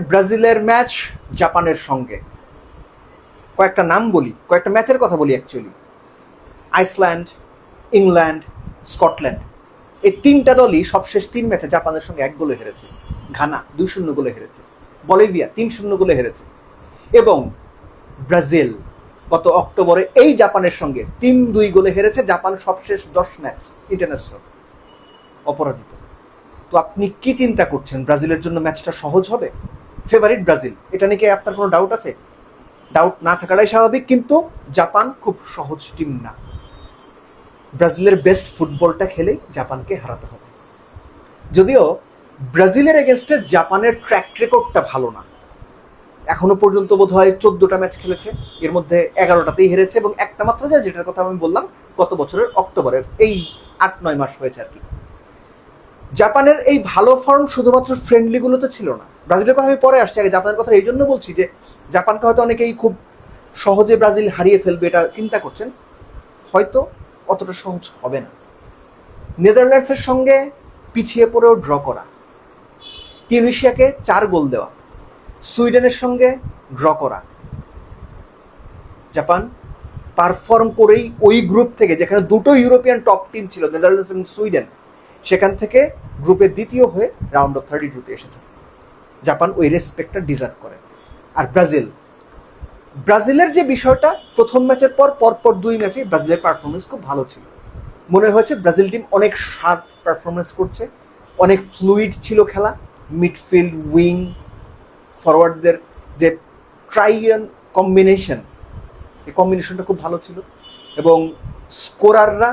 ব্রাজিলের ম্যাচ জাপানের সঙ্গে, কয়েকটা নাম বলি, কয়েকটা ম্যাচের কথা বলি অ্যাকচুয়ালি। আইসল্যান্ড, ইংল্যান্ড, স্কটল্যান্ড, এই তিনটা দলই সবশেষ 3 ম্যাচে জাপানের সঙ্গে 1 গোলে হেরেছে। ঘানা 2-0 গোলে হেরেছে, বলিভিয়া 3-0 গোলে হেরেছে, এবং ব্রাজিল গত অক্টোবরে এই জাপানের সঙ্গে 3-2 গোলে হেরেছে। জাপান সবশেষ 10 ম্যাচ ইন্টারন্যাশনাল অপরাজিত। তো আপনি কি চিন্তা করছেন, ব্রাজিলের জন্য ম্যাচটা সহজ হবে? ফেভারিট ব্রাজিল, এটা নিয়ে কি আপনার কোনো ডাউট আছে? ডাউট না থাকাটাই স্বাভাবিক, কিন্তু জাপান খুব সহজ টিম না। ব্রাজিলের বেস্ট ফুটবলটা খেলেই জাপানকে হারাতে হবে। যদিও ব্রাজিলের এগেনস্টে জাপানের ট্র্যাক রেকর্ডটা ভালো না। এখনো পর্যন্ত বোধ হয় 14টা ম্যাচ খেলেছে, এর মধ্যে 11টাতেই হেরেছে, এবং একটা মাত্র যায় যেটার কথা আমি বললাম গত বছরের অক্টোবরের, এই 8-9 মাস হয়েছে আর কি। জাপানের এই ভালো ফর্ম শুধুমাত্র ফ্রেন্ডলিগুলোতে ছিল না। ব্রাজিলের কথা আমি পরে আসছি, আগে জাপানের কথা এই জন্য বলছি যে জাপানকে হয়তো অনেকেই খুব সহজে ব্রাজিল হারিয়ে ফেলবে এটা চিন্তা করছেন, হয়তো অতটা সহজ হবে না। নেদারল্যান্ডসের সঙ্গে পিছিয়ে পড়েও ড্র করা, তিউনিশিয়াকে 4 গোল দেওয়া, সুইডেনের সঙ্গে ড্র করা, জাপান পারফর্ম করেই ওই গ্রুপ থেকে, যেখানে দুটো ইউরোপিয়ান টপ টিম ছিল নেদারল্যান্ডস এবং সুইডেন, সেখান থেকে গ্রুপে দ্বিতীয় হয়ে রাউন্ড অফ 32-তে এসেছে। জাপান ওই রেসপেক্টটা ডিজার্ভ করে। আর ব্রাজিলের যে বিষয়টা, প্রথম ম্যাচের পরপর 2 ম্যাচে ব্রাজিলের পারফরমেন্স খুব ভালো ছিল। মনে হয়েছে ব্রাজিল টিম অনেক শার্প পারফরমেন্স করছে, অনেক ফ্লুইড ছিল খেলা। মিডফিল্ড, উইং, ফরওয়ার্ডদের যে ট্রাইয়ান কম্বিনেশন, এই কম্বিনেশনটা খুব ভালো ছিল, এবং স্কোরাররা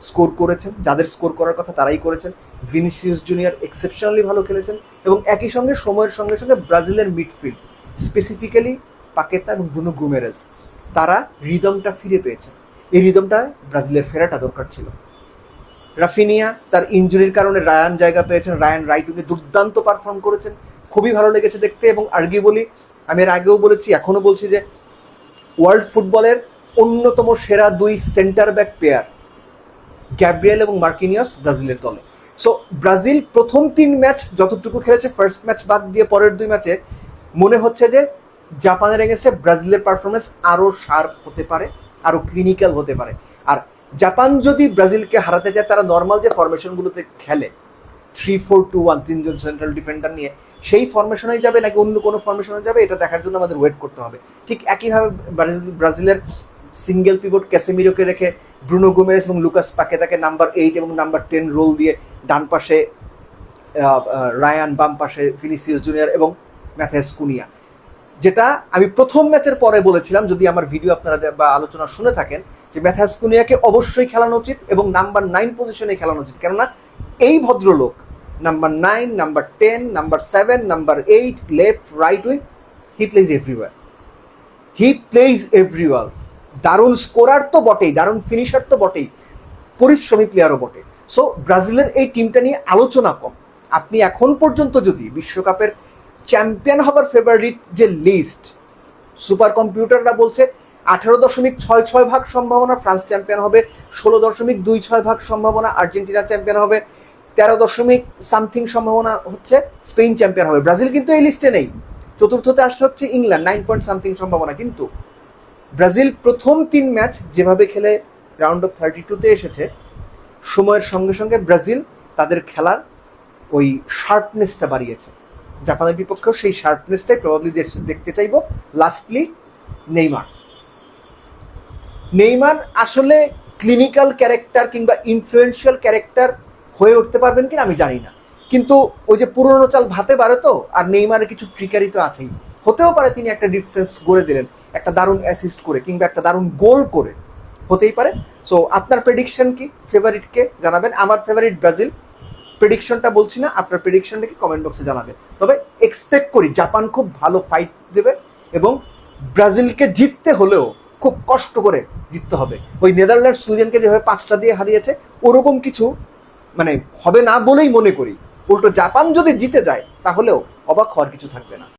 স্কোর করেছেন, যাদের স্কোর করার কথা তারাই করেছেন। ভিনিসিয়াস জুনিয়র এক্সেপশনালি ভালো খেলেছেন, এবং একই সঙ্গে সময়ের সঙ্গে সঙ্গে ব্রাজিলের মিডফিল্ড, স্পেসিফিক্যালি পাকেতা এবং ব্রুনো গুমেরেস, তারা রিদমটা ফিরে পেয়েছেন। এই রিদমটা ব্রাজিলের ফেরাটা দরকার ছিল। রাফিনিয়া তার ইনজুরির কারণে রায়ান জায়গা পেয়েছেন, রায়ান রাইট উইংয়ে দুর্দান্ত পারফর্ম করেছেন, খুবই ভালো লেগেছে দেখতে। এবং আর্গুয়েবলি, আমি এর আগেও বলেছি, এখনও বলছি, যে ওয়ার্ল্ড ফুটবলের অন্যতম সেরা 2 সেন্টার ব্যাক পেয়ার গ্যাব্রিয়েল এবং মার্কিনিয়াস ব্রাজিলের দলে। সো ব্রাজিল প্রথম 3 ম্যাচ যতটুকু খেলেছে, ফার্স্ট ম্যাচ বাদ দিয়ে পরের 2 ম্যাচে মনে হচ্ছে যে জাপানের এগেনস্টে ব্রাজিলের পারফরমেন্স আরও শার্প হতে পারে, আরও ক্লিনিক্যাল হতে পারে। আর জাপান যদি ব্রাজিলকে হারাতে যায়, তারা নর্মাল যে ফরমেশনগুলোতে খেলে 3-4-2-1, 3 জন সেন্ট্রাল ডিফেন্ডার নিয়ে, সেই ফরমেশনেই যাবে নাকি অন্য কোনো ফরমেশনে যাবে, এটা দেখার জন্য আমাদের ওয়েট করতে হবে। ঠিক একইভাবে ব্রাজিলের সিঙ্গেল পিভট ক্যাসেমিরোকে রেখে ব্রুনো গোমেরেস এবং লুকাস পাকেতাকে নাম্বার 8 এবং নাম্বার 10 রোল দিয়ে, ডান পাশে রায়ান, বাম পাশে ভিনিসিয়াস জুনিয়র এবং ম্যাথিয়াস কুনিয়া, যেটা আমি প্রথম ম্যাচের পরে বলেছিলাম, যদি আমার ভিডিও আপনারা বা আলোচনা শুনে থাকেন, যে ম্যাথিয়াস কুনিয়াকে অবশ্যই খেলানো উচিত এবং নাম্বার 9 পজিশনে খেলানো উচিত। কেননা এই ভদ্রলোক number 9, number 10, number 7, number 8, left right wing, he plays everywhere. দারুণ স্কোরার তো বটেই, দারুণ ফিনিশার তো বটেই, পরিশ্রমী প্লেয়ারও বটে। সো ব্রাজিলের এই টিমটা নিয়ে আলোচনা কম। আপনি এখন পর্যন্ত যদি বিশ্বকাপের চ্যাম্পিয়ন হবার ফেভারিট যে লিস্ট, সুপার কম্পিউটাররা বলছে 18.66% সম্ভাবনা ফ্রান্স চ্যাম্পিয়ন হবে, 16.26% সম্ভাবনা আর্জেন্টিনা চ্যাম্পিয়ন হবে, 13.something সম্ভাবনা হচ্ছে স্পেন চ্যাম্পিয়ন হবে। ব্রাজিল কিন্তু এই লিস্টে নেই। চতুর্থতে আসছে হচ্ছে ইংল্যান্ড, 9.something সম্ভাবনা। কিন্তু ব্রাজিল প্রথম 3 ম্যাচ যেভাবে খেলে রাউন্ড অফ 32-তে এসেছে, সময়ের সঙ্গে সঙ্গে ব্রাজিল তাদের খেলার ওই শার্পনেসটা বাড়িয়েছে। জাপানের বিপক্ষেও সেই শার্পনেসটাই প্রবাবলি দেখতে চাইব। লাস্টলি নেইমার আসলে ক্লিনিক্যাল ক্যারেক্টার কিংবা ইনফ্লুয়েন্সিয়াল ক্যারেক্টার হয়ে উঠতে পারবেন কিনা আমি জানি না, কিন্তু ওই যে পুরনো চাল ভাতে পারে তো, আর নেইমারের কিছু ট্রিকারি তো আছেই। হতেও পারে তিনি একটা ডিফেন্স গড়ে দিলেন, একটা দারুণ অ্যাসিস্ট করে কিংবা একটা দারুণ গোল করে, হতেই পারে। সো আপনার প্রেডিকশন কি, ফেভারিটকে জানাবেন। আমার ফেভারিট ব্রাজিল, প্রেডিকশনটা বলছি না, আপনার প্রেডিকশনটা কি কমেন্ট বক্সে জানাবেন। তবে এক্সপেক্ট করি জাপান খুব ভালো ফাইট দেবে, এবং ব্রাজিলকে জিততে হলেও খুব কষ্ট করে জিততে হবে। ওই নেদারল্যান্ড সুইডেনকে যেভাবে 5টা দিয়ে হারিয়েছে, ওরকম কিছু মানে হবে না বলেই মনে করি। উল্টো জাপান যদি জিতে যায়, তাহলেও অবাক হওয়ার কিছু থাকবে না।